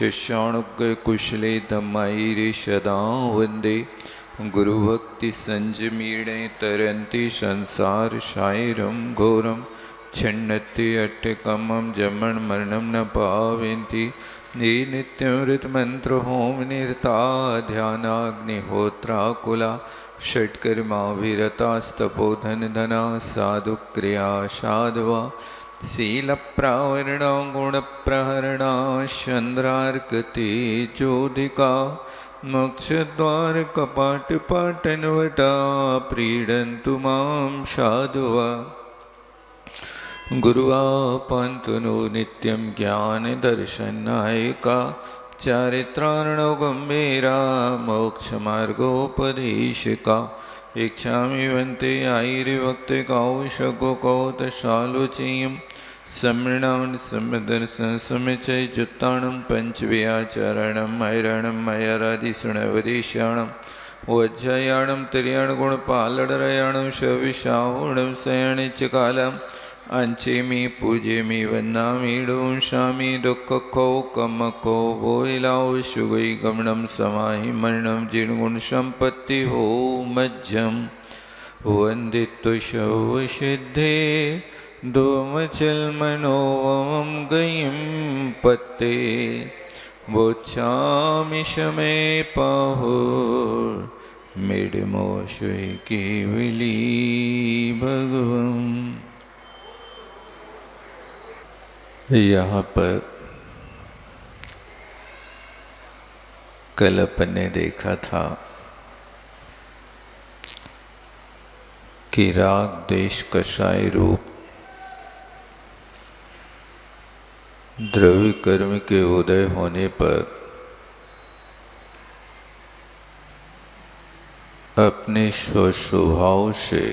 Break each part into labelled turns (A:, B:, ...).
A: शशाणुग्र कुशले धम्मायिरे सदा वंदे गुरुभक्ति संजमीणे तरन्ति संसार सायरं घोरं छिन्नति अट्टकमं जमन मरणं न पावन्ति ये नित्यमृतमंत्र होम निरता ध्यानाग्निहोत्राकुला षट्कर्माभिरतास्तपोधन धना साधुक्रिया साधवा शीलप्रावरणा गुणप्रहरणा चंद्रार्कति चोदिका मोक्षद्वार कपाटपाटनवटा प्रीडन्तु मां साधुवा गुरुवापन्तु नित्यं ज्ञानदर्शनायका चारित्रार्णो गम्भीरा मोक्षमार्गोपदेशिका इच्छामि वन्ते आयुर्भक्ते कौशको कौतशालोचेयं सम्मृणान् सम्मदर्शन समिचयुत्तानं पंचव्याचरणं ऐरणं मयरादिशुणवदेशाणं वज्रयाणं तिर्याणगुणपालडरयाणं शविशाहुणं शयनिचकालम् अंचेमि पूजेमि वन्दामि डोंशामि दुःखको कमको वोइलाओ शुगै गमनं समाहि मरणं जिणगुण संपत्ति हो मज्जं वन्दित्वशवसिद्धे दोमचल मनोवमं गयं पत्ते वोच्छामि शमे पाहुर मेडमोश्वे केवली भगवं। यहाँ पर कल अपन ने देखा था कि राग द्वेष कषाय रूप द्रव्य कर्म के उदय होने पर अपने स्वभाव से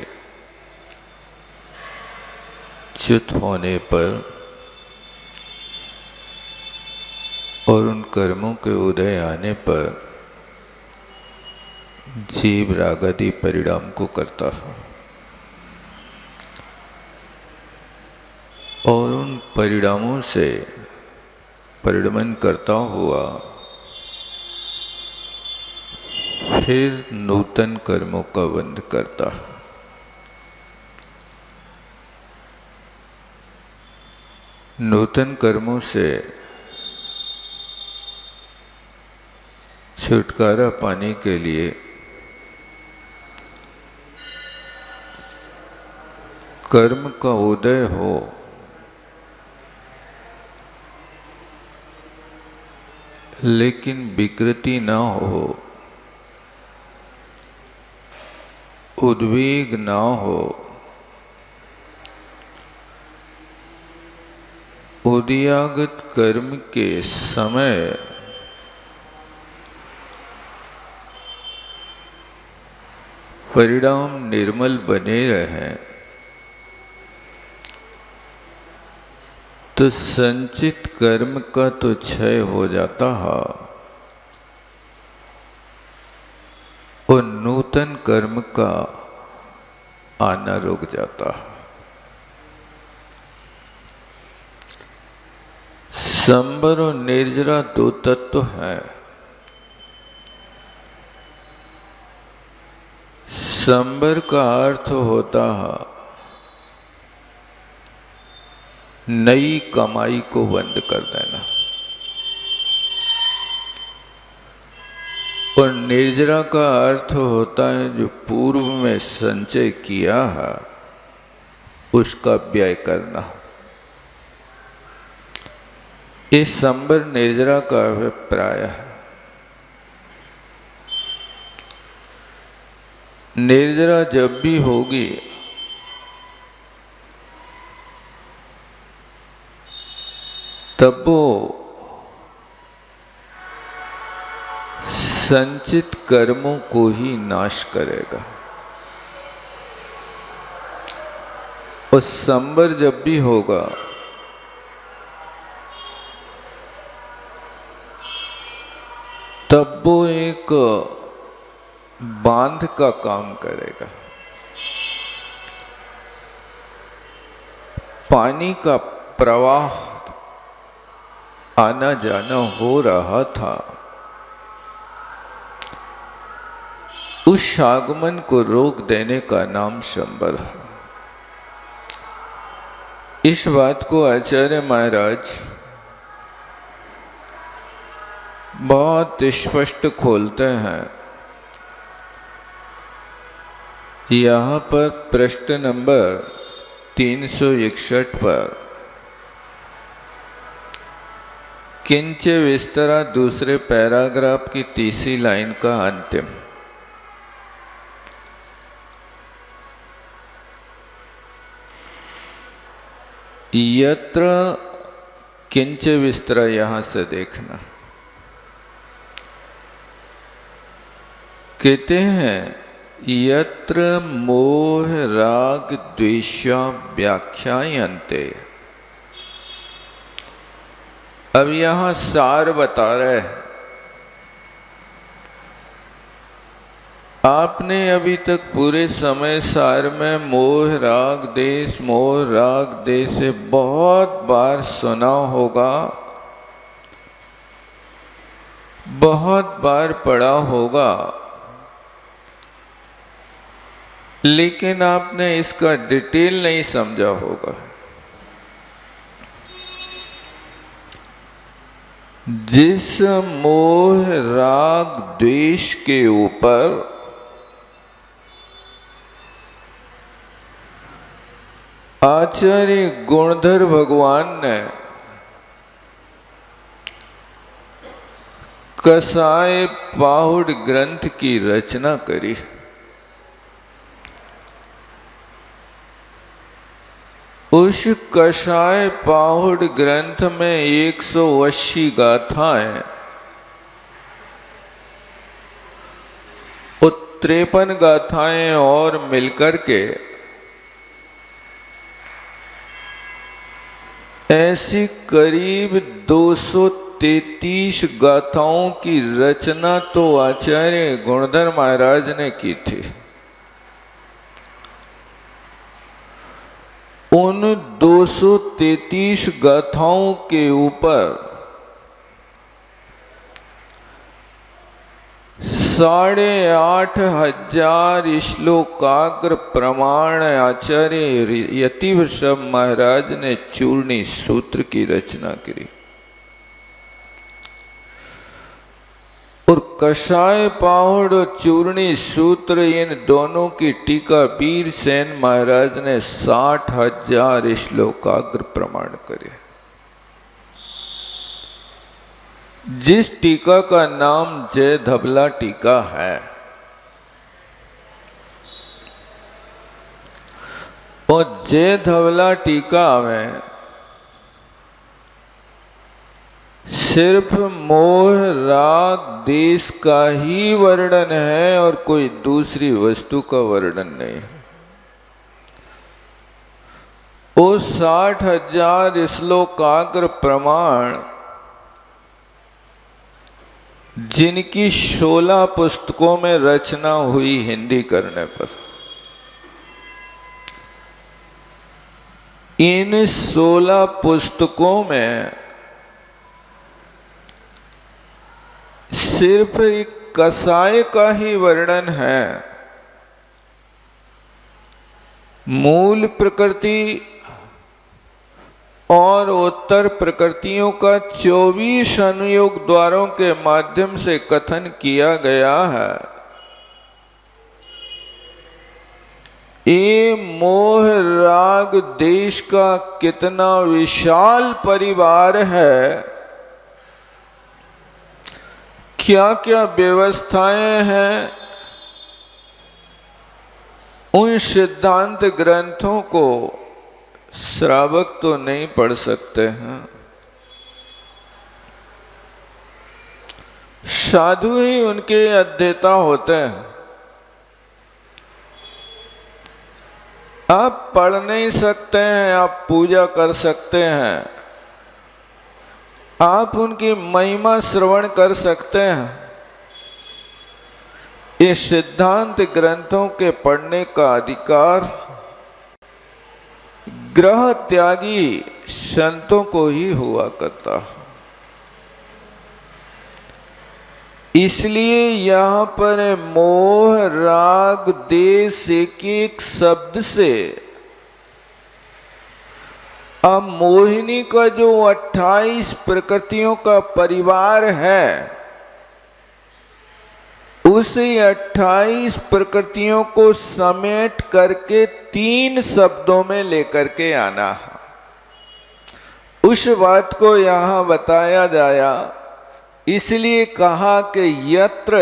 A: च्युत होने पर और उन कर्मों के उदय आने पर जीव रागादि परिणाम को करता है और उन परिणामों से परिणमन करता हुआ फिर नूतन कर्मों का बंध करता है। नूतन कर्मों से छुटकारा पाने के लिए कर्म का उदय हो लेकिन विकृति ना हो, उद्वेग ना हो, उदयागत कर्म के समय परिणाम निर्मल बने रहें तो संचित कर्म का तो क्षय हो जाता है और नूतन कर्म का आना रुक जाता है। संबर और निर्जरा दो तत्व हैं। संबर का अर्थ होता है नई कमाई को बंद कर देना और निर्जरा का अर्थ होता है जो पूर्व में संचय किया है उसका व्यय करना। इस संबर निर्जरा का अभिप्राय है। निर्जरा जब भी होगी तब वो संचित कर्मों को ही नाश करेगा और संबर जब भी होगा तब वो एक बांध का काम करेगा। पानी का प्रवाह आना जाना हो रहा था, उस आगमन को रोक देने का नाम शंबर है। इस बात को आचार्य महाराज बहुत स्पष्ट खोलते हैं। यहाँ पर प्रश्न नंबर 361 पर किंच विस्तरा दूसरे पैराग्राफ की तीसरी लाइन का अंतिम। यत्र किंच विस्तरा, यहां से देखना, कहते हैं यत्र मोह राग द्वेषा व्याख्यायन्ते। अब यहां सार बता रहे हैं। आपने अभी तक पूरे समय सार में मोह राग देश से बहुत बार सुना होगा, बहुत बार पढ़ा होगा, लेकिन आपने इसका डिटेल नहीं समझा होगा। जिस मोह राग द्वेष के ऊपर आचार्य गुणधर भगवान ने कसाय पाहुड़ ग्रंथ की रचना करी, उस कसाय पाहुड़ ग्रंथ में 180 गाथाएं, 53 गाथाएं और मिलकर के ऐसी करीब 233 गाथाओं की रचना तो आचार्य गुणधर महाराज ने की थी। उन 233 गाथाओं के ऊपर 8,500 श्लोकाग्र प्रमाण आचार्य यतिवृषभ महाराज ने चूर्णी सूत्र की रचना की। और कसाय पाहुड़ और चूर्णी सूत्र, इन दोनों की टीका वीर सेन महाराज ने 60,000 श्लोकाग्र प्रमाण करे। जिस टीका का नाम जय धबला टीका है, और जय धबला टीका में सिर्फ मोह राग देश का ही वर्णन है और कोई दूसरी वस्तु का वर्णन नहीं। वो 60,000 श्लोकाग्र प्रमाण, जिनकी 16 पुस्तकों में रचना हुई हिंदी करने पर, इन 16 पुस्तकों में सिर्फ एक कसाय का ही वर्णन है। मूल प्रकृति और उत्तर प्रकृतियों का 24 अनुयोग द्वारों के माध्यम से कथन किया गया है। ये मोह राग देश का कितना विशाल परिवार है, क्या क्या व्यवस्थाएं हैं, उन सिद्धांत ग्रंथों को श्रावक तो नहीं पढ़ सकते हैं, साधु ही उनके अध्येता होते हैं। आप पढ़ नहीं सकते हैं, आप पूजा कर सकते हैं, आप उनकी महिमा श्रवण कर सकते हैं। ये सिद्धांत ग्रंथों के पढ़ने का अधिकार ग्रह त्यागी संतों को ही हुआ करता। इसलिए यहाँ पर मोह राग देश एक एक शब्द से अब मोहिनी का जो 28 प्रकृतियों का परिवार है, उस 28 प्रकृतियों को समेट करके 3 शब्दों में लेकर के आना है। उस बात को यहाँ बताया जाया, इसलिए कहा कि यत्र,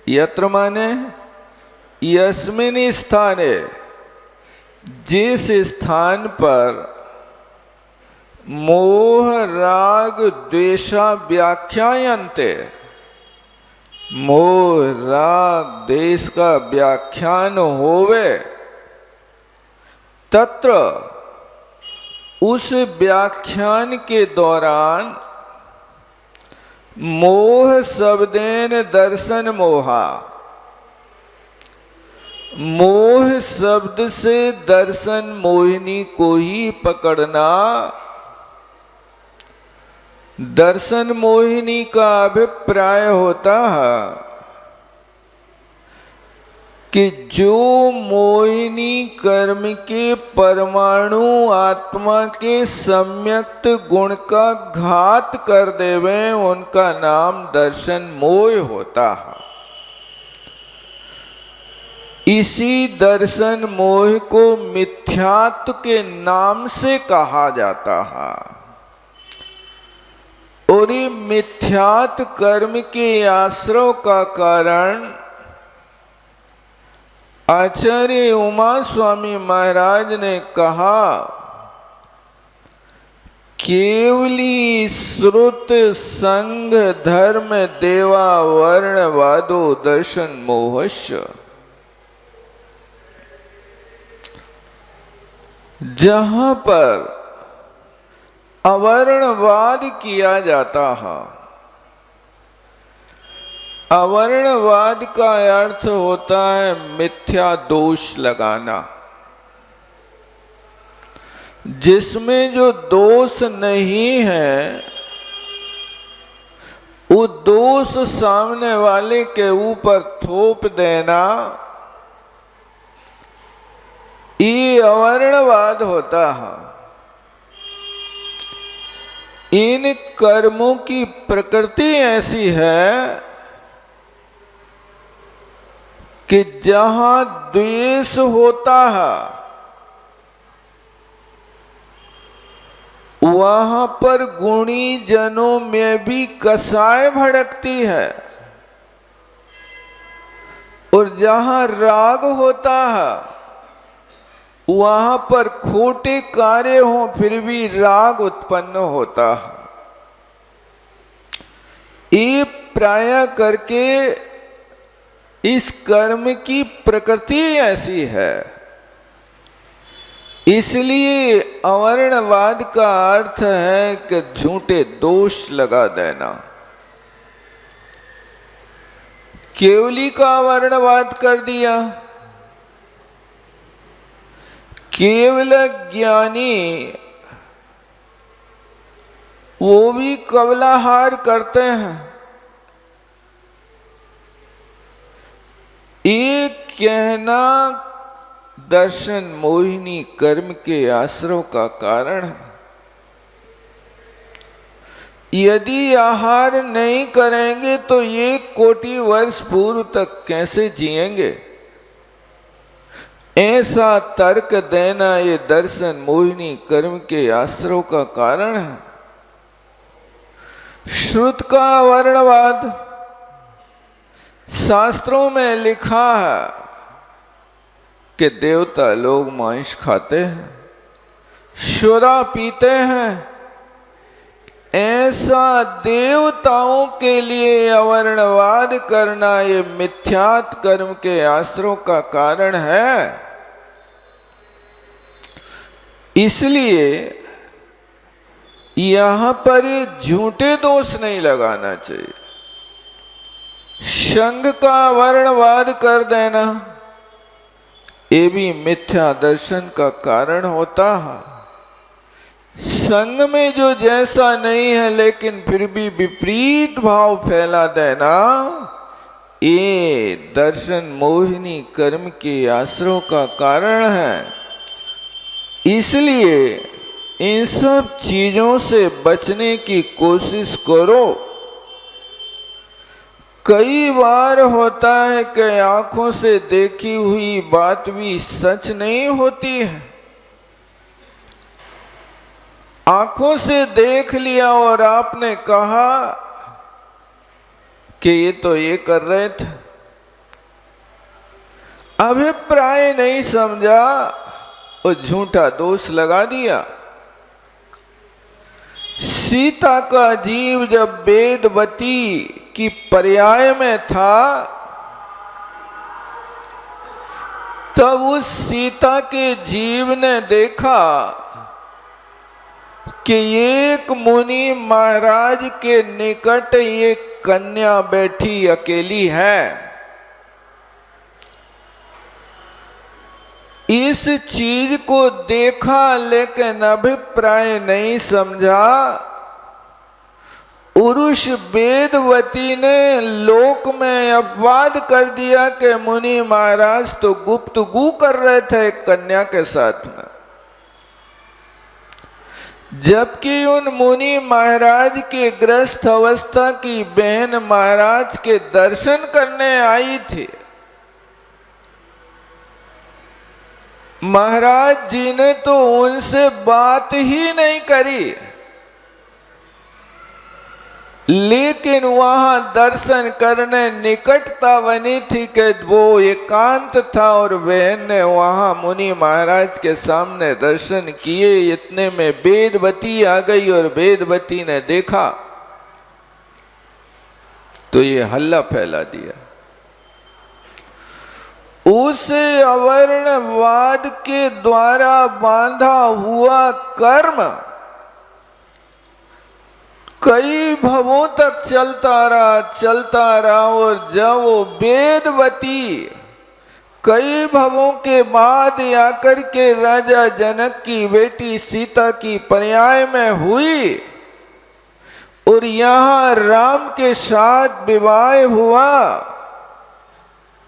A: यत्र माने यस्मिन् स्थाने, जिस स्थान पर मोह राग द्वेषा व्याख्यायन्ते, मोह राग देश का व्याख्यान होवे, तत्र उस व्याख्यान के दौरान मोह शब्देन दर्शन मोहा, मोह शब्द से दर्शन मोहिनी को ही पकड़ना। दर्शन मोहिनी का अभिप्राय होता है कि जो मोहिनी कर्म के परमाणु आत्मा के सम्यक्त गुण का घात कर देवे, उनका नाम दर्शन मोह होता है। इसी दर्शन मोह को मिथ्यात्व के नाम से कहा जाता है। और ये मिथ्यात्व कर्म के आश्रव का कारण आचार्य उमा स्वामी महाराज ने कहा, केवली श्रुत संग धर्म देवा वर्ण वादो दर्शन मोहस्य। जहां पर अवर्णवाद किया जाता है, अवर्णवाद का अर्थ होता है मिथ्या दोष लगाना, जिसमें जो दोष नहीं है वो दोष सामने वाले के ऊपर थोप देना, ये अवर्णवाद होता है। इन कर्मों की प्रकृति ऐसी है कि जहां द्वेष होता है वहां पर गुणी जनों में भी कसाय भड़कती है, और जहां राग होता है वहां पर खोटे कार्य हो फिर भी राग उत्पन्न होता है। ये प्राय करके इस कर्म की प्रकृति ऐसी है। इसलिए अवर्णवाद का अर्थ है कि झूठे दोष लगा देना। केवली का अवर्णवाद कर दिया। केवल ज्ञानी वो भी कवलाहार करते हैं। एक कहना दर्शन मोहिनी कर्म के आश्रव का कारण है। यदि आहार नहीं करेंगे तो 1 कोटि वर्ष पूर्व तक कैसे जिएंगे? ऐसा तर्क देना ये दर्शन मोहिनी कर्म के आश्रव का कारण है। श्रुत का वर्णवाद, शास्त्रों में लिखा है कि देवता लोग मांस खाते हैं, शोरा पीते हैं। ऐसा देवताओं के लिए अवर्णवाद करना ये मिथ्यात्व कर्म के आश्रव का कारण है। इसलिए यहां पर ये झूठे दोष नहीं लगाना चाहिए। संग का वर्णवाद कर देना ये भी मिथ्या दर्शन का कारण होता है। संग में जो जैसा नहीं है लेकिन फिर भी विपरीत भाव फैला देना, ये दर्शन मोहिनी कर्म के आश्रय का कारण है। इसलिए इन सब चीजों से बचने की कोशिश करो। कई बार होता है कि आंखों से देखी हुई बात भी सच नहीं होती है। आंखों से देख लिया और आपने कहा कि ये तो ये कर रहे थे, अभिप्राय नहीं समझा और झूठा दोष लगा दिया। सीता का जीव जब वेदवती की पर्याय में था, तब उस सीता के जीव ने देखा कि एक मुनि महाराज के निकट ये कन्या बैठी अकेली है। इस चीज को देखा लेकिन अभिप्राय नहीं समझा। उरुष वेदवती ने लोक में अपवाद कर दिया कि मुनि महाराज तो गुप्तगू कर रहे थे कन्या के साथ में, जबकि उन मुनि महाराज के ग्रस्त अवस्था की बहन महाराज के दर्शन करने आई थी। महाराज जी ने तो उनसे बात ही नहीं करी, लेकिन वहां दर्शन करने निकटता बनी थी कि वो एकांत था और बहन ने वहां मुनि महाराज के सामने दर्शन किए। इतने में वेदवती आ गई और वेदवती ने देखा तो ये हल्ला फैला दिया। उसे अवर्णवाद के द्वारा बांधा हुआ कर्म कई भवों तक चलता रहा और जब वो वेदवती कई भवों के बाद आकर के राजा जनक की बेटी सीता की पर्याय में हुई और यहाँ राम के साथ विवाह हुआ,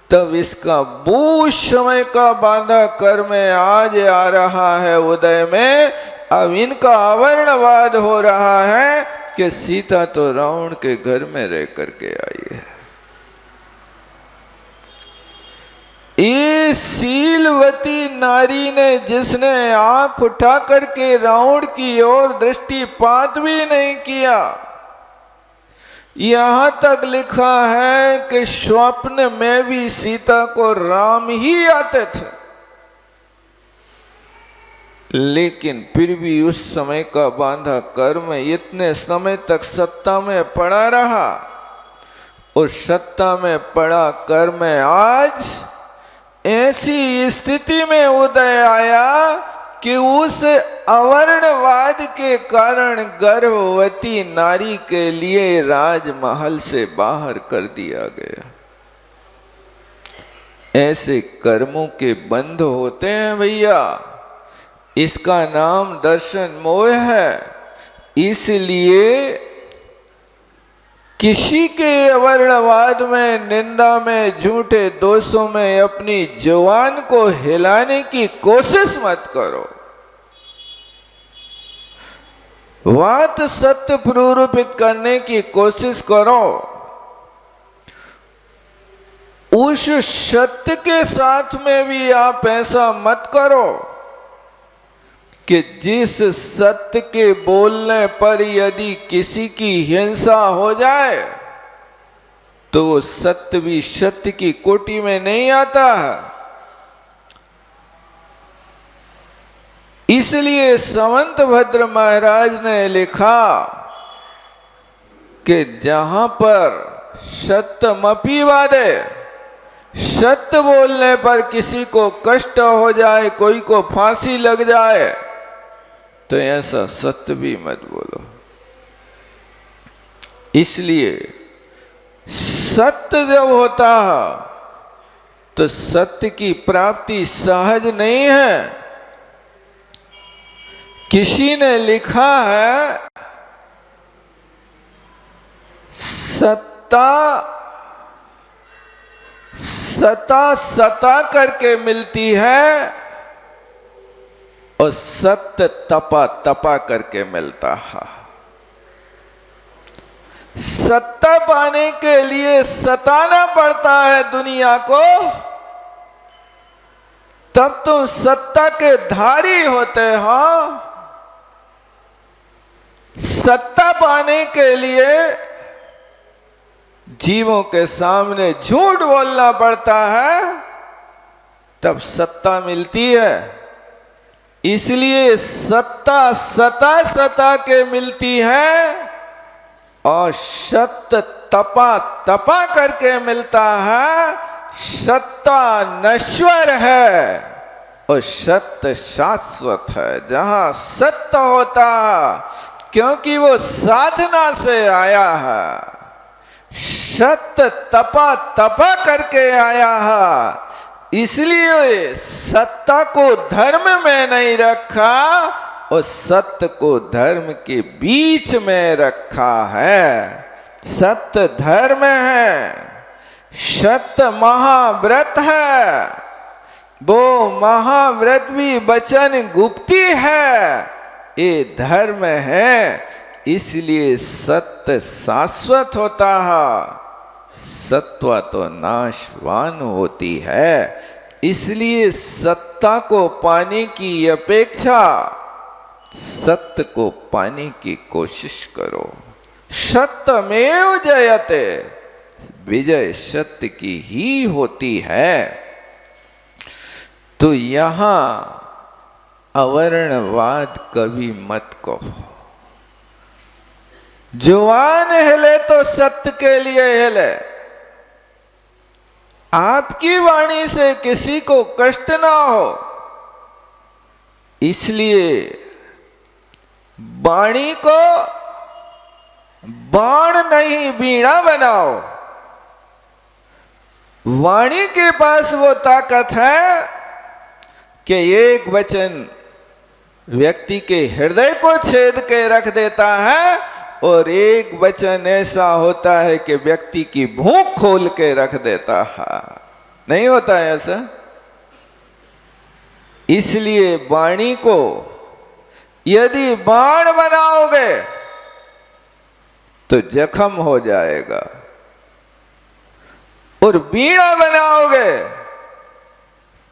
A: तब इसका बहुत समय का बांधा कर्म आज आ रहा है उदय में। अब इनका अवर्णवाद हो रहा है कि सीता तो रावण के घर में रह करके आई है। ये शीलवती नारी ने जिसने आंख उठा करके रावण की ओर दृष्टिपात भी नहीं किया, यहां तक लिखा है कि स्वप्न में भी सीता को राम ही आते थे, लेकिन फिर भी उस समय का बांधा कर्म इतने समय तक सत्ता में पड़ा रहा और सत्ता में पड़ा कर्म आज ऐसी स्थिति में उदय आया कि उस अवर्णवाद के कारण गर्भवती नारी के लिए राजमहल से बाहर कर दिया गया। ऐसे कर्मों के बंध होते हैं भैया, इसका नाम दर्शन मोह है। इसलिए किसी के अवर्णवाद में, निंदा में, झूठे दोषों में अपनी जुबान को हिलाने की कोशिश मत करो। बात सत्य प्ररूपित करने की कोशिश करो। उस सत्य के साथ में भी आप ऐसा मत करो कि जिस सत्य के बोलने पर यदि किसी की हिंसा हो जाए तो वो सत्य भी सत्य की कोटि में नहीं आता है। इसलिए संवतभद्र महाराज ने लिखा कि जहां पर सत्यमपि वादे, सत्य बोलने पर किसी को कष्ट हो जाए, कोई को फांसी लग जाए, तो ऐसा सत्य भी मत बोलो। इसलिए सत्य जब होता है तो सत्य की प्राप्ति सहज नहीं है। किसी ने लिखा है सत्ता सता करके मिलती है और सत्य तपा करके मिलता है। सत्ता पाने के लिए सताना पड़ता है दुनिया को, तब तुम सत्ता के धारी होते हो। सत्ता पाने के लिए जीवों के सामने झूठ बोलना पड़ता है, तब सत्ता मिलती है। इसलिए सत्ता सता के मिलती है और सत्य तपा करके मिलता है। सत्ता नश्वर है और सत्य शाश्वत है। जहां सत्य होता है, क्योंकि वो साधना से आया है, सत्य तपा करके आया है, इसलिए सत्ता को धर्म में नहीं रखा और सत्य को धर्म के बीच में रखा है। सत्य धर्म है, सत्य महाव्रत है, वो महाव्रत भी वचन गुप्ती है, ये धर्म है। इसलिए सत्य शाश्वत होता है, सत्वा तो नाशवान होती है। इसलिए सत्ता को पाने की अपेक्षा सत्य को पाने की कोशिश करो। सत्यमेव जयते, विजय सत्य की ही होती है। तो यहां अवर्णवाद कभी मत कहो। जुबान हिले तो सत्य के लिए हिले। आपकी वाणी से किसी को कष्ट ना हो, इसलिए वाणी को बाण नहीं बीड़ा बनाओ। वाणी के पास वो ताकत है कि एक वचन व्यक्ति के हृदय को छेद के रख देता है और एक वचन ऐसा होता है कि व्यक्ति की भूख खोल के रख देता है। नहीं होता है ऐसा? इसलिए वाणी को यदि बाण बनाओगे तो जख्म हो जाएगा, और बीड़ा बनाओगे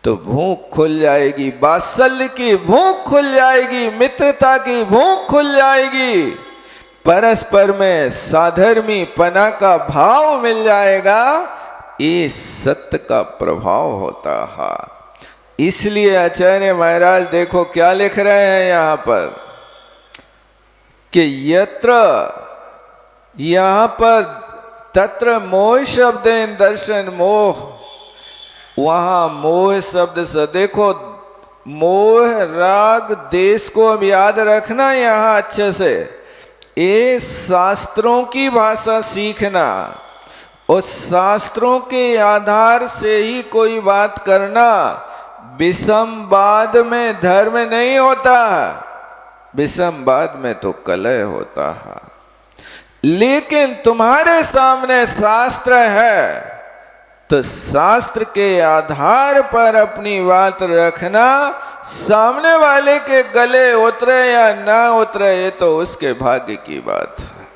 A: तो भूख खुल जाएगी, वात्सल्य की भूख खुल जाएगी, मित्रता की भूख खुल जाएगी, परस्पर में साधर्मी पना का भाव मिल जाएगा। ये सत्य का प्रभाव होता है। इसलिए आचार्य महाराज देखो क्या लिख रहे हैं यहां पर कि यत्र, यहां पर तत्र मोह शब्द दर्शन मोह, वहां मोह शब्द से देखो, मोह राग देश को अब याद रखना यहां अच्छे से। ये शास्त्रों की भाषा सीखना, उस शास्त्रों के आधार से ही कोई बात करना। विषमवाद में धर्म नहीं होता, विषमवाद में तो कलह होता है। लेकिन तुम्हारे सामने शास्त्र है, तो शास्त्र के आधार पर अपनी बात रखना। सामने वाले के गले उतरे या ना उतरे, ये तो उसके भाग्य की बात है,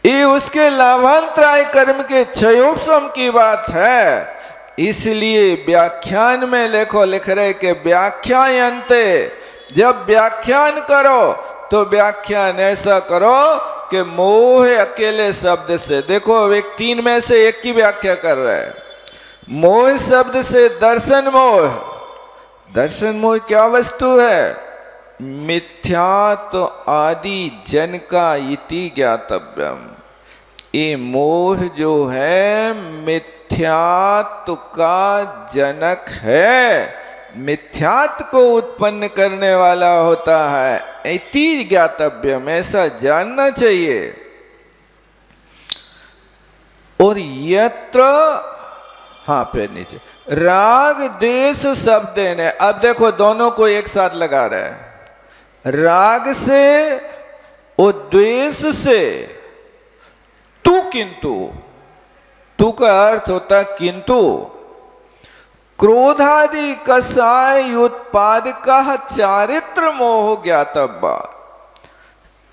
A: ये उसके लाभांतराय कर्म के क्षयोपशम की बात है। इसलिए व्याख्यान में लिख रहे कि व्याख्यायन्ते, जब व्याख्यान करो तो व्याख्यान ऐसा करो कि मोह अकेले शब्द से, देखो एक तीन में से एक की व्याख्या कर रहा है। मोह शब्द से दर्शन मोह, दर्शन मोह क्या वस्तु है? मिथ्यात्व आदि जन का इति ज्ञातव्यम। ये मोह जो है मिथ्यात्व का जनक है, मिथ्यात्व को उत्पन्न करने वाला होता है। इति ज्ञातव्यम, ऐसा जानना चाहिए। और यत्र, हाँ फिर नीचे, राग द्वेष शब्द ने, अब देखो दोनों को एक साथ लगा रहे हैं। राग से और द्वेष से तू किंतु, तू का अर्थ होता किंतु, क्रोधादि कसाय उत्पादका चारित्र मोह ज्ञातव्य।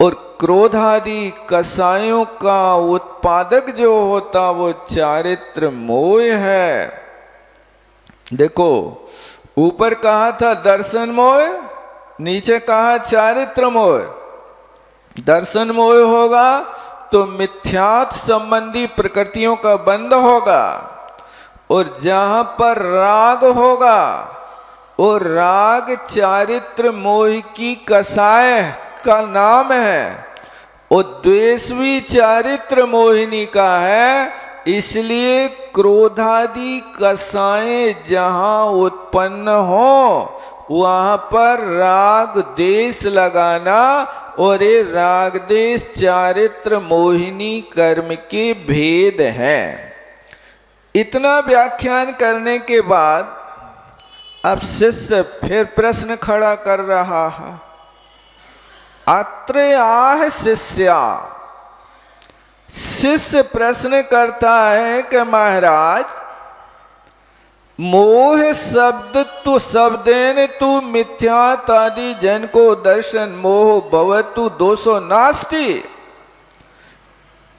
A: और क्रोधादि कसायों का उत्पादक जो होता वो चारित्र मोह है। देखो ऊपर कहा था दर्शन मोह, नीचे कहा चारित्र मोह। दर्शन मोह होगा तो मिथ्यात्व संबंधी प्रकृतियों का बंध होगा, और जहां पर राग होगा और राग चारित्र मोह की कसाय का नाम है, और द्वेष भी चारित्र मोहिनी का है। इसलिए क्रोधादि कसाएं जहां उत्पन्न हो वहां पर राग देश लगाना, और ये राग देश चारित्र मोहिनी कर्म के भेद हैं। इतना व्याख्यान करने के बाद अब शिष्य फिर प्रश्न खड़ा कर रहा है। अत्र आह शिष्या, शिष्य प्रश्न करता है कि महाराज मोह शब्द तु शब्देन तु मिथ्यात् आदि जन को दर्शन मोह भवतु दोषो नास्ति।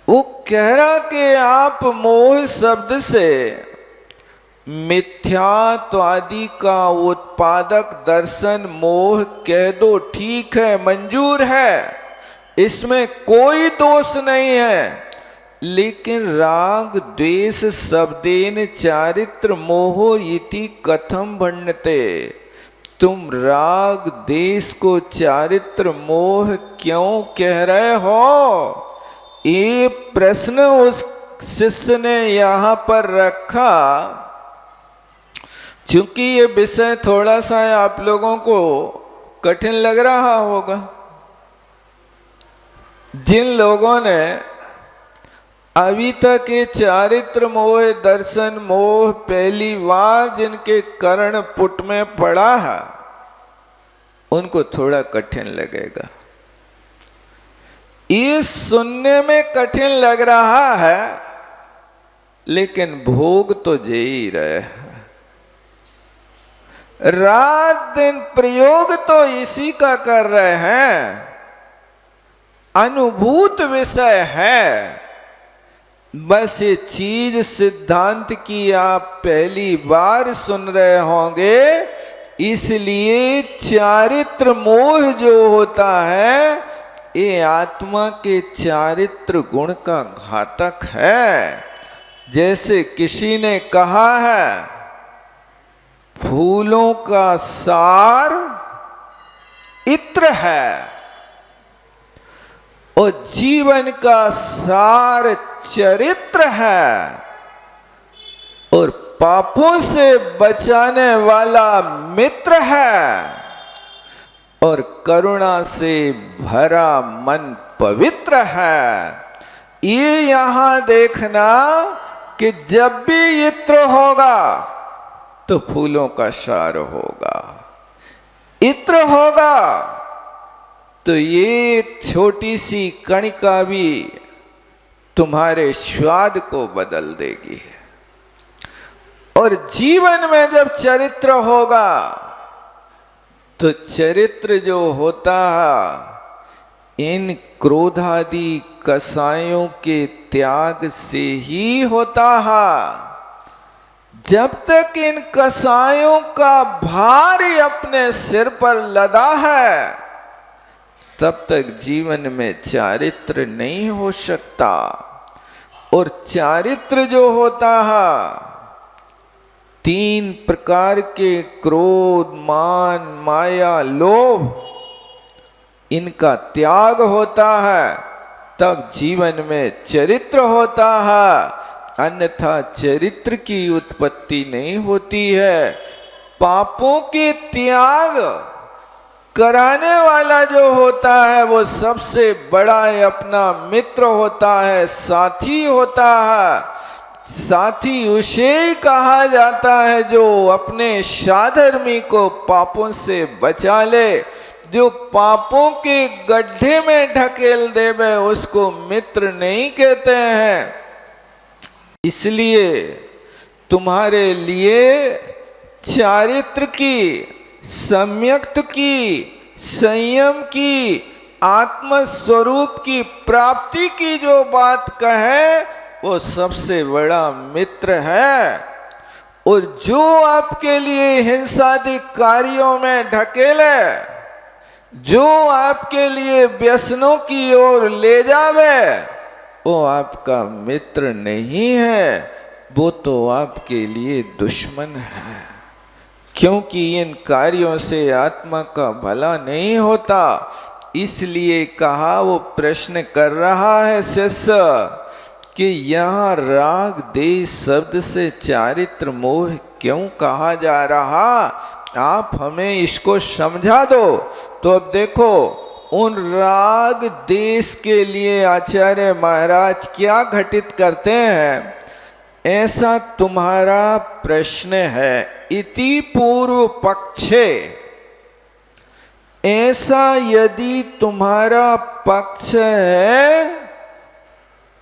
A: वो कह रहा कि आप मोह शब्द से मिथ्यात्व आदि का उत्पादक दर्शन मोह कह दो, ठीक है, मंजूर है, इसमें कोई दोष नहीं है। लेकिन राग द्वेष शब्देन चारित्र मोह इति कथम भण्यते, तुम राग द्वेष को चारित्र मोह क्यों कह रहे हो? ये प्रश्न उस शिष्य ने यहां पर रखा। चूंकि ये विषय थोड़ा सा आप लोगों को कठिन लग रहा होगा। जिन लोगों ने अभी तक ये चारित्र मोह दर्शन मोह पहली बार जिनके कर्ण पुट में पड़ा है, उनको थोड़ा कठिन लगेगा। ये सुनने में कठिन लग रहा है, लेकिन भोग तो जे ही रहे हैं। रात दिन प्रयोग तो इसी का कर रहे हैं, अनुभूत विषय है। बस ये चीज सिद्धांत की आप पहली बार सुन रहे होंगे, इसलिए चारित्र मोह जो होता है ये आत्मा के चारित्र गुण का घातक है। जैसे किसी ने कहा है, फूलों का सार इत्र है और जीवन का सार चरित्र है, और पापों से बचाने वाला मित्र है, और करुणा से भरा मन पवित्र है। ये यहां देखना कि जब भी इत्र होगा तो फूलों का सार होगा, इत्र होगा तो ये छोटी सी कणिका भी तुम्हारे स्वाद को बदल देगी। और जीवन में जब चरित्र होगा तो चरित्र जो होता है इन क्रोधादि कसायों के त्याग से ही होता है। जब तक इन कसायों का भार अपने सिर पर लदा है, तब तक जीवन में चारित्र नहीं हो सकता। और चारित्र जो होता है, तीन प्रकार के क्रोध मान माया लोभ, इनका त्याग होता है, तब जीवन में चरित्र होता है। अन्यथा चरित्र की उत्पत्ति नहीं होती है। पापों के त्याग कराने वाला जो होता है वो सबसे बड़ा अपना मित्र होता है, साथी होता है। साथी उसे ही कहा जाता है जो अपने साधर्मी को पापों से बचा ले, जो पापों के गड्ढे में ढकेल देवे उसको मित्र नहीं कहते हैं। इसलिए तुम्हारे लिए चारित्र की, सम्यक्त की, संयम की, आत्मस्वरूप की प्राप्ति की जो बात कहे वो सबसे बड़ा मित्र है। और जो आपके लिए हिंसादि कार्यों में ढकेले, जो आपके लिए व्यसनों की ओर ले जावे, वो आपका मित्र नहीं है, वो तो आपके लिए दुश्मन है। क्योंकि इन कार्यों से आत्मा का भला नहीं होता। इसलिए कहा, वो प्रश्न कर रहा है शिष्य कि यहाँ राग देश शब्द से चारित्र मोह क्यों कहा जा रहा, आप हमें इसको समझा दो। तो अब देखो, उन राग देश के लिए आचार्य महाराज क्या घटित करते हैं। ऐसा तुम्हारा प्रश्न है, इति पूर्व पक्षे, ऐसा यदि तुम्हारा पक्ष है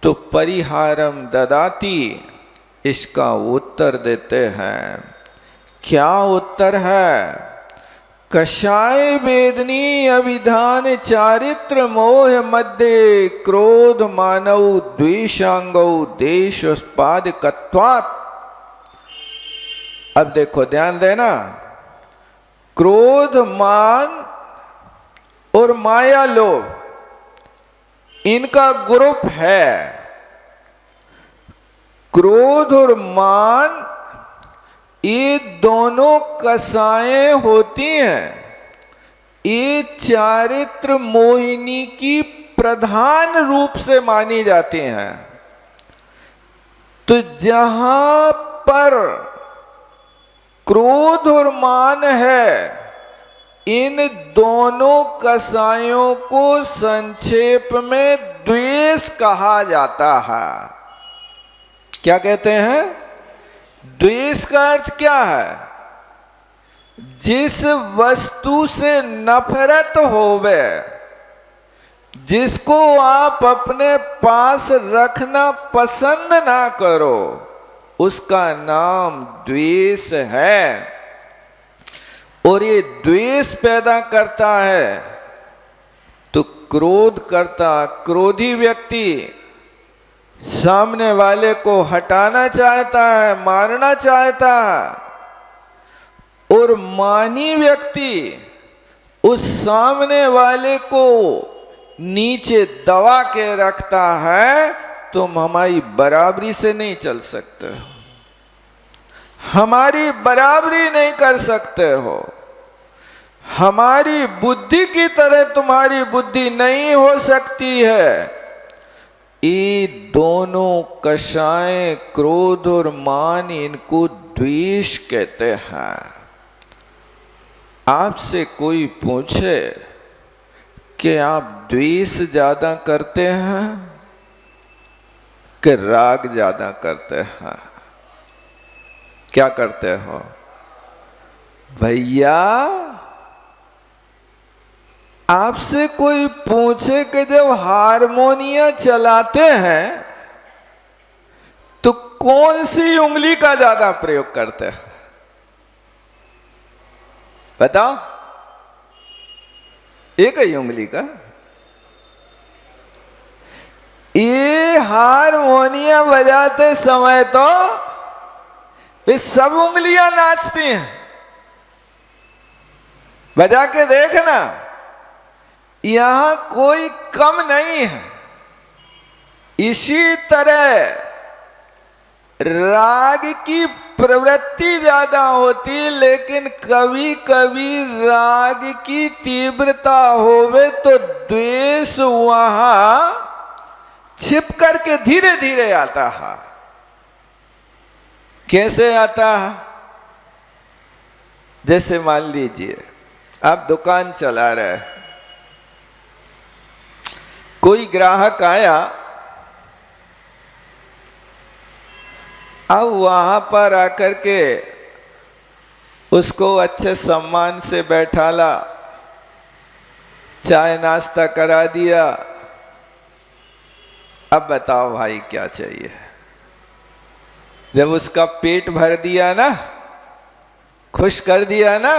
A: तो परिहारम ददाति, इसका उत्तर देते हैं। क्या उत्तर है? कषाय वेदनी अभिधान चारित्र मोह मध्य क्रोध मानव द्वेषांगौ देशोत्पादकत्वात्। अब देखो ध्यान देना, क्रोध, मान और माया लोभ, इनका ग्रुप है। क्रोध और मान ये दोनों कसाएं होती हैं। ये चारित्र मोहिनी की प्रधान रूप से मानी जाती हैं। तो जहां पर क्रोध और मान है, इन दोनों कसायों को संक्षेप में द्वेष कहा जाता है। क्या कहते हैं? द्वेष का अर्थ क्या है? जिस वस्तु से नफरत होवे, जिसको आप अपने पास रखना पसंद ना करो, उसका नाम द्वेष है। और ये द्वेष पैदा करता है तो क्रोध करता, क्रोधी व्यक्ति सामने वाले को हटाना चाहता है, मारना चाहता है। और मानी व्यक्ति उस सामने वाले को नीचे दबा के रखता है। तुम हमारी बराबरी से नहीं चल सकते हो, हमारी बराबरी नहीं कर सकते हो, हमारी बुद्धि की तरह तुम्हारी बुद्धि नहीं हो सकती है। ये दोनों कषाय, क्रोध और मान, इनको द्वेष कहते हैं। आपसे कोई पूछे कि आप द्वेष ज्यादा करते हैं कि राग ज्यादा करते हैं, क्या करते हो भैया? आपसे कोई पूछे कि जब हारमोनिया चलाते हैं तो कौन सी उंगली का ज्यादा प्रयोग करते हैं? बताओ। एक ही उंगली का। ये हारमोनिया बजाते समय तो ये सब उंगलियां नाचती हैं। बजा के देखना, यहां कोई कम नहीं है। इसी तरह राग की प्रवृत्ति ज्यादा होती, लेकिन कभी कभी राग की तीव्रता होवे तो द्वेष वहां छिप करके धीरे धीरे आता है। कैसे आता है? जैसे मान लीजिए आप दुकान चला रहे, कोई ग्राहक आया, अब वहां पर आकर के उसको अच्छे सम्मान से बैठाला, चाय नाश्ता करा दिया, अब बताओ भाई क्या चाहिए। जब उसका पेट भर दिया ना, खुश कर दिया ना,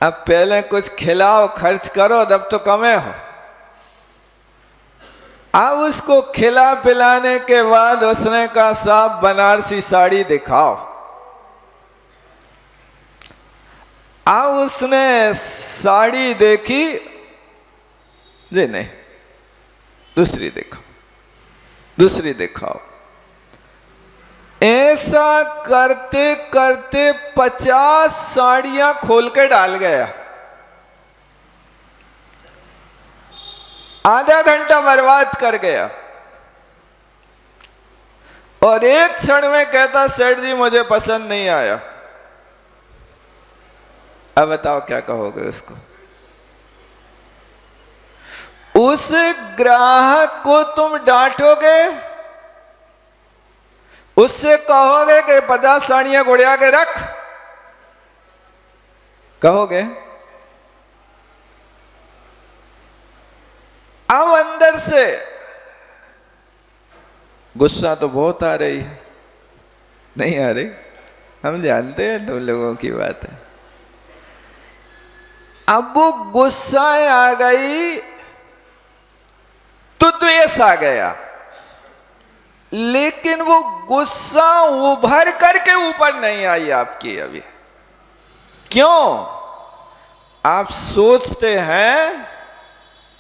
A: अब पहले कुछ खिलाओ, खर्च करो, तब तो कमे हो। अब उसको खिला पिलाने के बाद उसने कहा साहब बनारसी साड़ी दिखाओ। अब उसने साड़ी देखी, जी नहीं दूसरी दिखाओ, दूसरी दिखाओ। ऐसा करते करते 50 साड़ियां खोल के डाल गया। आधा घंटा बर्बाद कर गया और एक क्षण में कहता सेठ जी मुझे पसंद नहीं आया। अब बताओ क्या कहोगे उसको? उस ग्राहक को तुम डांटोगे, उससे कहोगे कि 50 साड़ियां गुड़िया के रख, कहोगे? अब अंदर से गुस्सा तो बहुत आ रही है, नहीं आ रही, हम जानते हैं तुम लोगों की बात है। अब वो गुस्सा आ गई तो द्वेष आ गया, लेकिन वो गुस्सा उभर करके ऊपर नहीं आई आपकी अभी। क्यों? आप सोचते हैं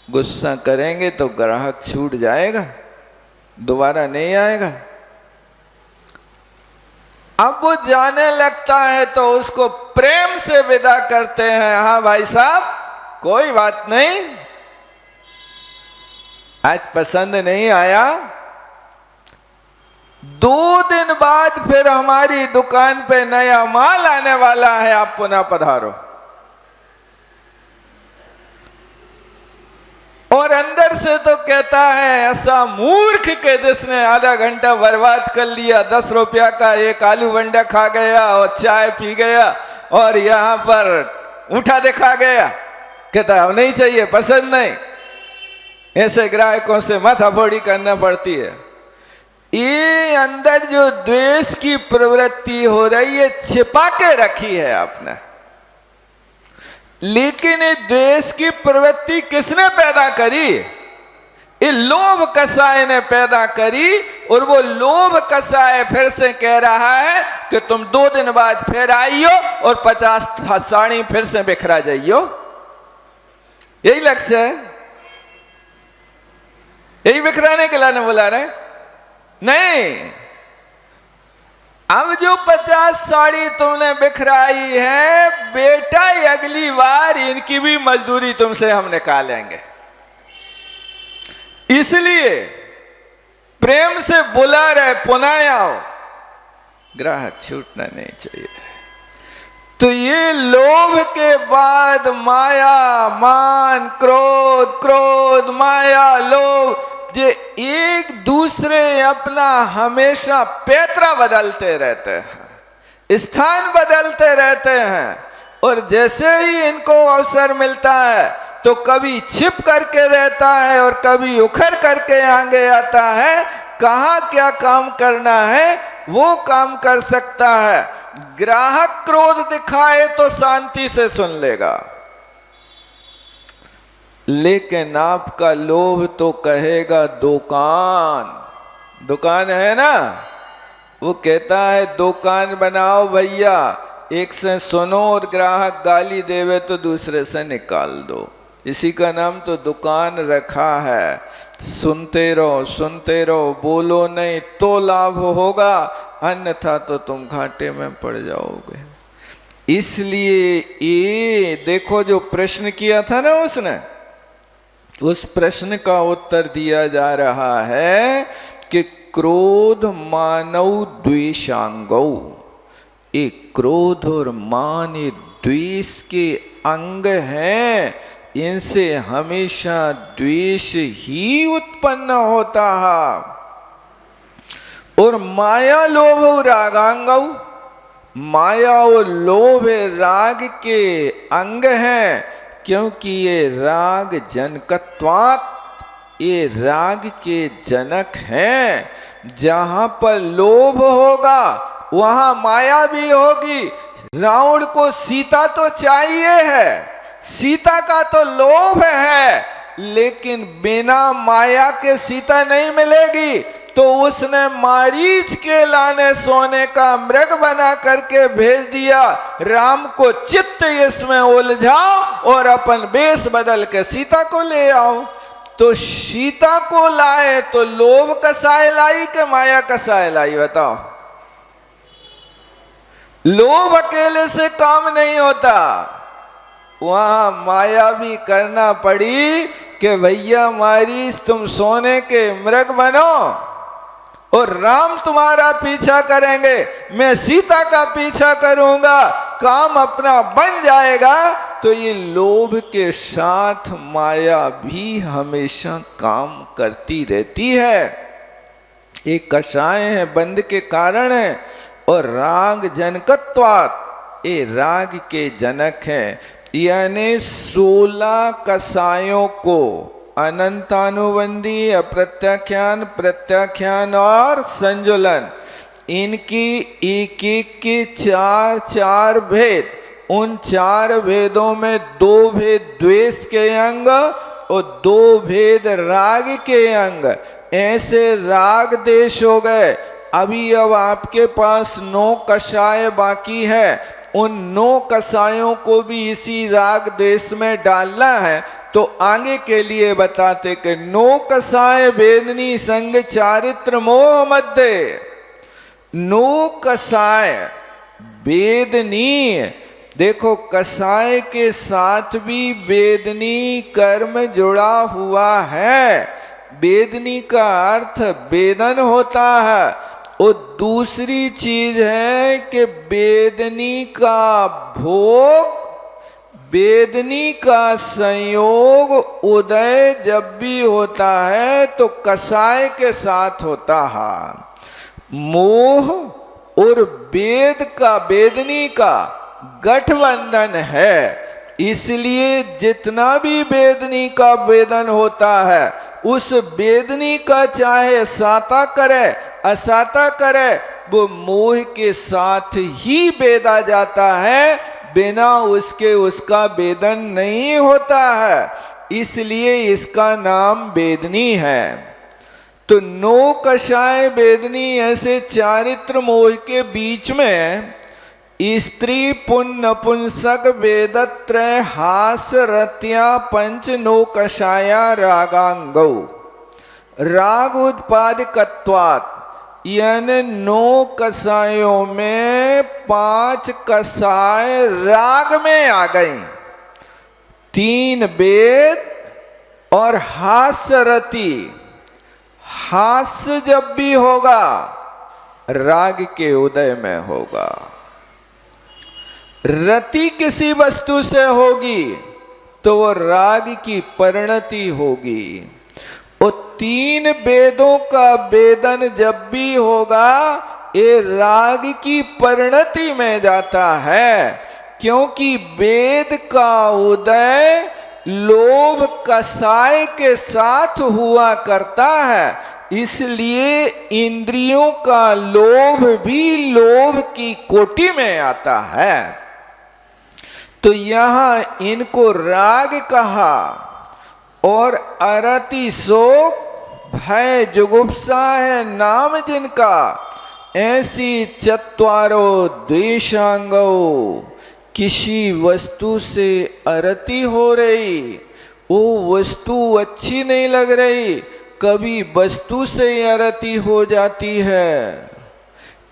A: गुस्सा करेंगे तो ग्राहक छूट जाएगा, दोबारा नहीं आएगा। अब वो जाने लगता है तो उसको प्रेम से विदा करते हैं। हाँ भाई साहब कोई बात नहीं, आज पसंद नहीं आया, 2 दिन बाद फिर हमारी दुकान पे नया माल आने वाला है, आप पुनः पधारो। और अंदर से तो कहता है ऐसा मूर्ख के जिसने आधा घंटा बर्बाद कर लिया, 10 रुपया का एक आलू बंडा खा गया और चाय पी गया और यहां पर उठा दिखा गया, कहता है नहीं चाहिए, पसंद नहीं। ऐसे ग्राहकों से माथाफोड़ी करना पड़ती है। ये अंदर जो द्वेष की प्रवृत्ति हो रही है छिपा के रखी है आपने, लेकिन ये द्वेष की प्रवृत्ति किसने पैदा करी? ये लोभ कसाय ने पैदा करी। और वो लोभ कसाय फिर से कह रहा है कि तुम 2 दिन बाद फिर आइयो और 50 साड़ी फिर से बिखरा जाइयो। यही लक्ष्य है, यही बिखराने के लिए बुला रहे नहीं। अब जो 50 साड़ी तुमने बिखराई है बेटा, अगली बार इनकी भी मजदूरी तुमसे हम निकालेंगे। इसलिए प्रेम से बुला रहे, पुनः आओ, ग्राहक छूटना नहीं चाहिए। तो ये लोभ के बाद माया, मान, क्रोध, क्रोध, माया, लोभ, ये एक दूसरे अपना हमेशा पैतरा बदलते रहते हैं, स्थान बदलते रहते हैं। और जैसे ही इनको अवसर मिलता है तो कभी छिप करके रहता है और कभी उखड़ करके आगे आता है। कहाँ क्या काम करना है वो काम कर सकता है। ग्राहक क्रोध दिखाए तो शांति से सुन लेगा, लेकिन आपका लोभ तो कहेगा दुकान, दुकान है ना, वो कहता है दुकान बनाओ भैया, एक से सुनो और ग्राहक गाली देवे तो दूसरे से निकाल दो। इसी का नाम तो दुकान रखा है। सुनते रहो, बोलो नहीं तो लाभ होगा, अन्यथा तो तुम घाटे में पड़ जाओगे। इसलिए ये देखो जो प्रश्न किया था ना उसने, उस प्रश्न का उत्तर दिया जा रहा है कि क्रोध मानव द्वेषांगौ, ये क्रोध और मान ये द्वेष के अंग हैं, इनसे हमेशा द्वेष ही उत्पन्न होता है। और माया लोभ रागांगौ, माया और लोभ राग के अंग हैं, क्योंकि ये राग जनकत्वात्, ये राग के जनक हैं। जहां पर लोभ होगा वहां माया भी होगी। रावण को सीता तो चाहिए है, सीता का तो लोभ है, लेकिन बिना माया के सीता नहीं मिलेगी। तो उसने मारीच के लाने सोने का मृग बना करके भेज दिया, राम को चित्त इसमें उलझाओ और अपन वेश बदल के सीता को ले आओ। तो सीता को लाए तो लोभ कसाय लाई के माया कसाय लाई, बताओ। लोभ अकेले से काम नहीं होता, वहां माया भी करना पड़ी कि भैया मारीच तुम सोने के मृग बनो और राम तुम्हारा पीछा करेंगे, मैं सीता का पीछा करूंगा, काम अपना बन जाएगा। तो ये लोभ के साथ माया भी हमेशा काम करती रहती है। ये कषाय है, बंध के कारण है। और राग जनकत्वात्, ये राग के जनक है। यानी 16 कषायों को अनंतानुबंधी, अप्रत्याख्यान, प्रत्याख्यान और संजुलन, इनकी एक एक के 4 भेद। उन 4 भेदों में 2 भेद द्वेष के अंग और 2 भेद राग के अंग। ऐसे राग देश हो गए। अब आपके पास 9 कषाय बाकी है। उन 9 कषायों को भी इसी राग देश में डालना है। तो आगे के लिए बताते कि 9 कषाय वेदनी संग चारित्र मोह मध्य। 9 कषाय वेदनी, देखो कषाय के साथ भी वेदनी कर्म जुड़ा हुआ है। वेदनी का अर्थ वेदन होता है। और दूसरी चीज है कि वेदनी का भोग, वेदनी का संयोग उदय जब भी होता है तो कषाय के साथ होता है। मोह और वेद का, वेदनी का गठबंधन है। इसलिए जितना भी वेदनी का वेदन होता है, उस वेदनी का चाहे साता करे असाता करे, वो मोह के साथ ही वेदा जाता है, बिना उसके उसका वेदन नहीं होता है। इसलिए इसका नाम वेदनी है। तो 9 कषाय वेदनी ऐसे चारित्र मोह के बीच में स्त्री पुन नपुंसक वेदत्रय हास रत्या पंच 9 कषाया रागांगौ। राग उत्पादकत्वात्, यानी 9 कषायों में 5 कषाय राग में आ गई। 3 वेद और हास्य रति। हास्य जब भी होगा राग के उदय में होगा। रति किसी वस्तु से होगी तो वो राग की परिणति होगी। और 3 वेदों का वेदन जब भी होगा ये राग की परिणति में जाता है। क्योंकि वेद का उदय लोभ कषाय के साथ हुआ करता है, इसलिए इंद्रियों का लोभ भी लोभ की कोटि में आता है। तो यहां इनको राग कहा। और अरति शोक भय जुगुप्सा है नाम जिनका, ऐसी चत्वारो द्वेषांगो। किसी वस्तु से अरति हो रही, वो वस्तु अच्छी नहीं लग रही, कभी वस्तु से अरति हो जाती है,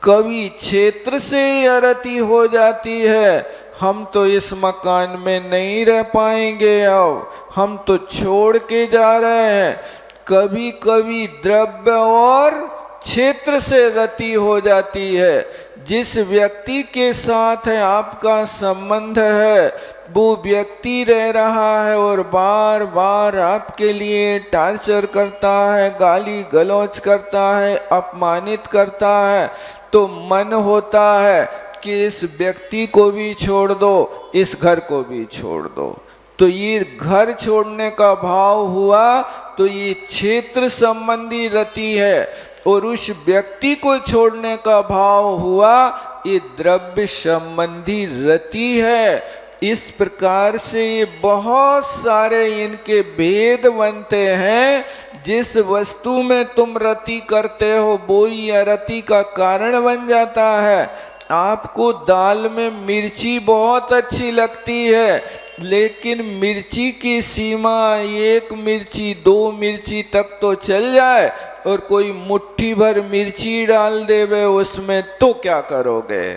A: कभी क्षेत्र से अरति हो जाती है। हम तो इस मकान में नहीं रह पाएंगे, अब हम तो छोड़ के जा रहे हैं। कभी कभी द्रव्य और क्षेत्र से रति हो जाती है। जिस व्यक्ति के साथ है आपका संबंध है, वो व्यक्ति रह रहा है और बार बार आपके लिए टार्चर करता है, गाली गलौज करता है, अपमानित करता है, तो मन होता है कि इस व्यक्ति को भी छोड़ दो, इस घर को भी छोड़ दो। तो ये घर छोड़ने का भाव हुआ, तो ये क्षेत्र संबंधी रति है। और उस व्यक्ति को छोड़ने का भाव हुआ, ये द्रव्य संबंधी रति है। इस प्रकार से ये बहुत सारे इनके भेद बनते हैं। जिस वस्तु में तुम रति करते हो वो ही रति का कारण बन जाता है। आपको दाल में मिर्ची बहुत अच्छी लगती है, लेकिन मिर्ची की सीमा 1 मिर्ची 2 मिर्ची तक तो चल जाए, और कोई मुट्ठी भर मिर्ची डाल देवे उसमें, तो क्या करोगे?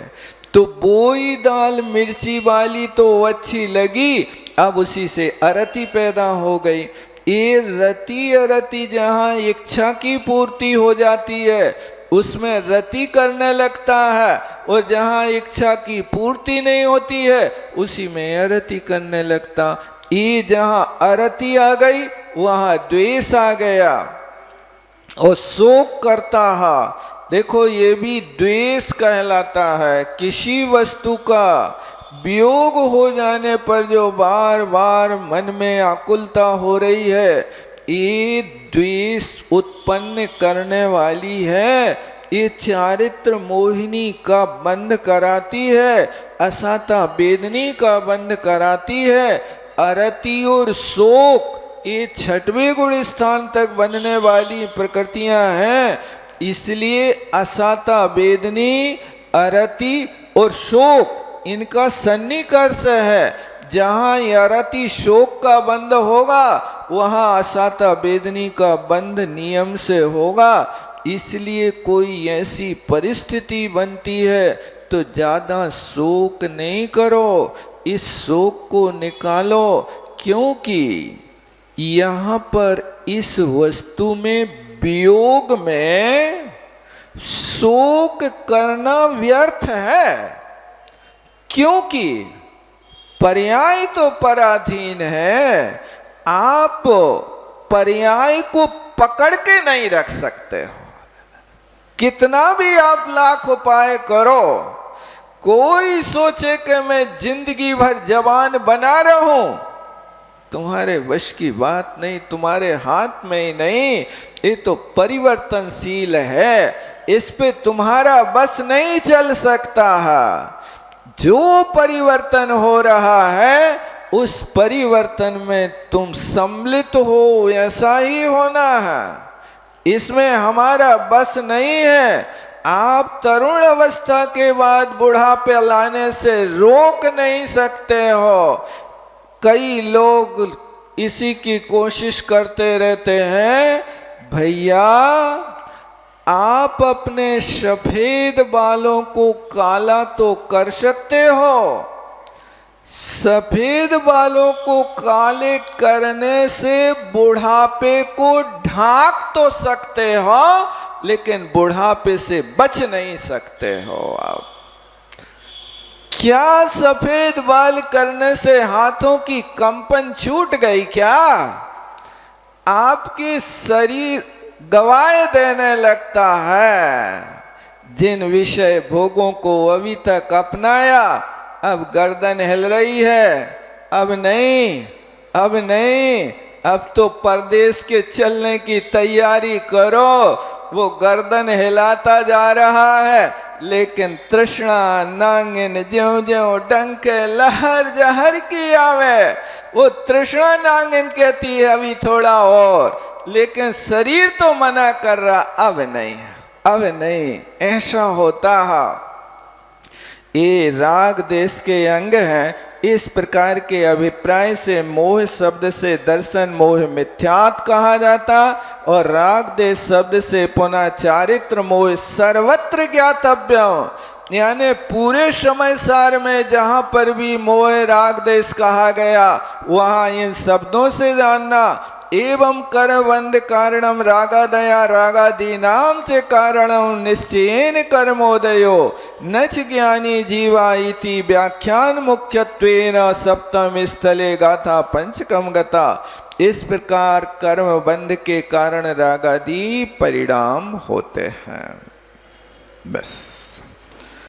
A: तो वो ही दाल मिर्ची वाली तो अच्छी लगी, अब उसी से अरति पैदा हो गई। ये रति अरति जहाँ इच्छा की पूर्ति हो जाती है उसमें रति करने लगता है, और जहाँ इच्छा की पूर्ति नहीं होती है उसी में अरति करने लगता। ये जहाँ अरति आ गई वहाँ द्वेष आ गया और शोक करता है। देखो ये भी द्वेष कहलाता है। किसी वस्तु का वियोग हो जाने पर जो बार बार मन में आकुलता हो रही है, ये द्वेष उत्पन्न करने वाली है। ये चारित्र मोहिनी का बंध कराती है, असाता वेदनी का बंध कराती है। अरति और शोक ये 6वें गुण स्थान तक बनने वाली प्रकृतियां हैं। इसलिए असाता वेदनी, अरति और शोक इनका सन्निकर्ष है। जहाँ अरति शोक का बंध होगा वहाँ असाता वेदनी का बंध नियम से होगा। इसलिए कोई ऐसी परिस्थिति बनती है तो ज़्यादा शोक नहीं करो, इस शोक को निकालो, क्योंकि यहाँ पर इस वस्तु में वियोग में शोक करना व्यर्थ है। क्योंकि पर्याय तो पराधीन है, आप पर्याय को पकड़ के नहीं रख सकते हो। कितना भी आप लाख उपाय करो, कोई सोचे कि मैं जिंदगी भर जवान बना रहूं, तुम्हारे वश की बात नहीं, तुम्हारे हाथ में ही नहीं। ये तो परिवर्तनशील है, इस पे तुम्हारा बस नहीं चल सकता है। जो परिवर्तन हो रहा है उस परिवर्तन में तुम सम्मिलित हो, ऐसा ही होना है। इसमें हमारा बस नहीं है। आप तरुण अवस्था के बाद बुढ़ापे लाने से रोक नहीं सकते हो। कई लोग इसी की कोशिश करते रहते हैं। भैया आप अपने सफेद बालों को काला तो कर सकते हो, सफेद बालों को काले करने से बुढ़ापे को ढांक तो सकते हो, लेकिन बुढ़ापे से बच नहीं सकते हो आप। क्या सफेद बाल करने से हाथों की कंपन छूट गई क्या? आपकी शरीर गवाए देने लगता है। जिन विषय भोगों को अभी तक अपनाया, अब गर्दन हिल रही है, अब नहीं, अब नहीं, अब तो परदेश के चलने की तैयारी करो। वो गर्दन हिलाता जा रहा है, लेकिन तृष्णा नांगिन ज्यों ज्यों डंके लहर जहर की आवे, वो तृष्णा नांगिन कहती है अभी थोड़ा और, लेकिन शरीर तो मना कर रहा, अब नहीं, अब नहीं। ऐसा होता है। ये राग देश के अंग हैं। इस प्रकार के अभिप्राय से मोह शब्द से दर्शन मोह मिथ्यात् कहा जाता, और राग देश शब्द से पुनः चारित्र मोह सर्वत्र ज्ञातव्य। यानी पूरे समय सार में जहाँ पर भी मोह राग देश कहा गया वहाँ इन शब्दों से जानना। एवं कर्मबंध कारणम रागादया रागादीनाम च कारणम निश्चयेन कर्मोदयो नच ज्ञानी जीवा इति व्याख्यान मुख्यत्वेन सप्तम स्थले गाथा पंचकम गता। इस प्रकार कर्म बंध के कारण रागादि परिणाम होते हैं। बस।